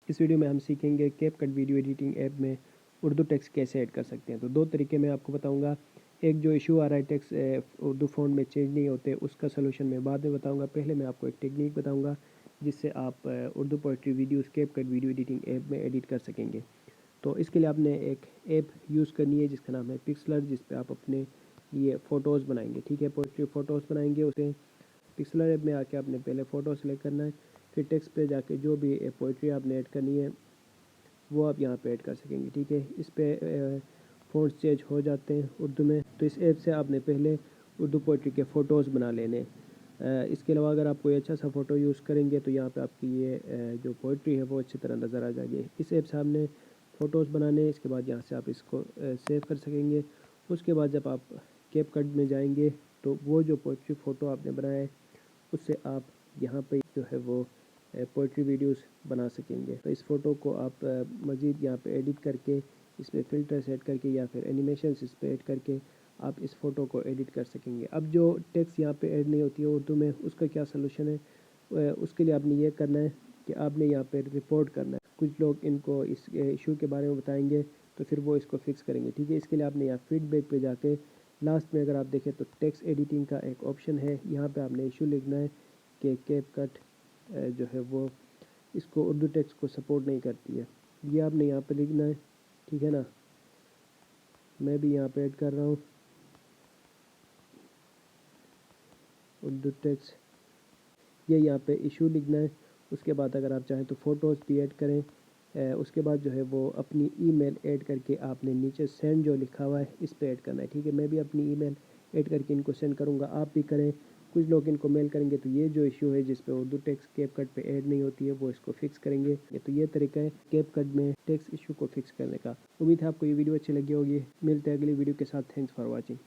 इस वीडियो में हम सीखेंगे कैपकट वीडियो एडिटिंग ऐप में उर्दू टेक्स्ट कैसे ऐड कर सकते हैं। तो दो तरीके मैं आपको बताऊंगा। एक जो इशू आ रहा है टेक्स्ट उर्दू फ़ॉन्ट में चेंज नहीं होते, उसका सलूशन मैं बाद में बताऊंगा। पहले मैं आपको एक टेक्निक बताऊंगा जिससे आप Urdu poetry videos CapCut video editing app में एडिट कर सकेंगे। तो इसके लिए आपने एक ऐप यूज़ करनी है जिसका नाम है पिक्सलर, जिस पे आप अपने ये फ़ोटोज़ बनाएंगे। ठीक है, पोइट्री फ़ोटोज़ बनाएंगे। उसे पिक्सलर ऐप में आके आपने पहले फ़ोटो सेलेक्ट करना है, फिर टेक्स्ट पे जाके जो भी पोइट्री आपने ऐड करनी है वो आप यहाँ पे ऐड कर सकेंगे। ठीक है, इस पे फ़ॉन्ट्स चेंज हो जाते हैं उर्दू में। तो इस ऐप से आपने पहले उर्दू पोइट्री के फ़ोटोज़ बना लेने। इसके अलावा अगर आप कोई अच्छा सा फ़ोटो यूज़ करेंगे तो यहाँ पे आपकी ये जो पोइट्री है वो अच्छी तरह नज़र आ जाएगी। इस ऐप से आपने फ़ोटोज़ बनाने, इसके बाद यहाँ से आप इसको सेव कर सकेंगे। उसके बाद जब आप कैपकट में जाएंगे तो वो जो पोइट्री फ़ोटो आपने बनाया है उससे आप यहाँ पे जो है वो पोइट्री वीडियोस बना सकेंगे। तो इस फ़ोटो को आप मज़ीद यहाँ पे एडिट करके इस पर फ़िल्टर सेट करके या फिर एनिमेशंस इस पर ऐड करके आप इस फ़ोटो को एडिट कर सकेंगे। अब जो टेक्स्ट यहाँ पे ऐड नहीं होती है उर्दू में, उसका क्या सलूशन है? उसके लिए आपने ये करना है कि आपने यहाँ पे रिपोर्ट करना है। कुछ लोग इनको इस इशू के बारे में बताएंगे तो फिर वो इसको फिक्स करेंगे। ठीक है, इसके लिए आपने यहाँ फीडबैक पे जाके लास्ट में अगर आप देखें तो टेक्स्ट एडिटिंग का एक ऑप्शन है। यहाँ पे आपने इशू लिखना है कि कैपकट जो है वो इसको उर्दू टेक्स्ट को सपोर्ट नहीं करती है। ये आपने यहाँ पे लिखना है। ठीक है ना, मैं भी यहाँ पे ऐड कर रहा हूँ उर्दू टेक्स्ट, ये यहाँ पे इशू लिखना है। उसके बाद अगर आप चाहें तो फ़ोटोज़ भी ऐड करें। उसके बाद जो है वो अपनी ईमेल ऐड करके आपने नीचे सेंड जो लिखा हुआ है इस पे ऐड करना है। ठीक है, मैं भी अपनी ईमेल ऐड करके इनको सेंड करूँगा, आप भी करें। कुछ लोग इनको मेल करेंगे तो ये जो इशू है जिस पे उर्दू टेक्स्ट कैपकट पे ऐड नहीं होती है वो इसको फिक्स करेंगे। तो ये तरीका है कैपकट में टेक्स्ट इशू को फिक्स करने का। उम्मीद है आपको ये वीडियो अच्छी लगी होगी। मिलते हैं अगली वीडियो के साथ। Thanks for watching.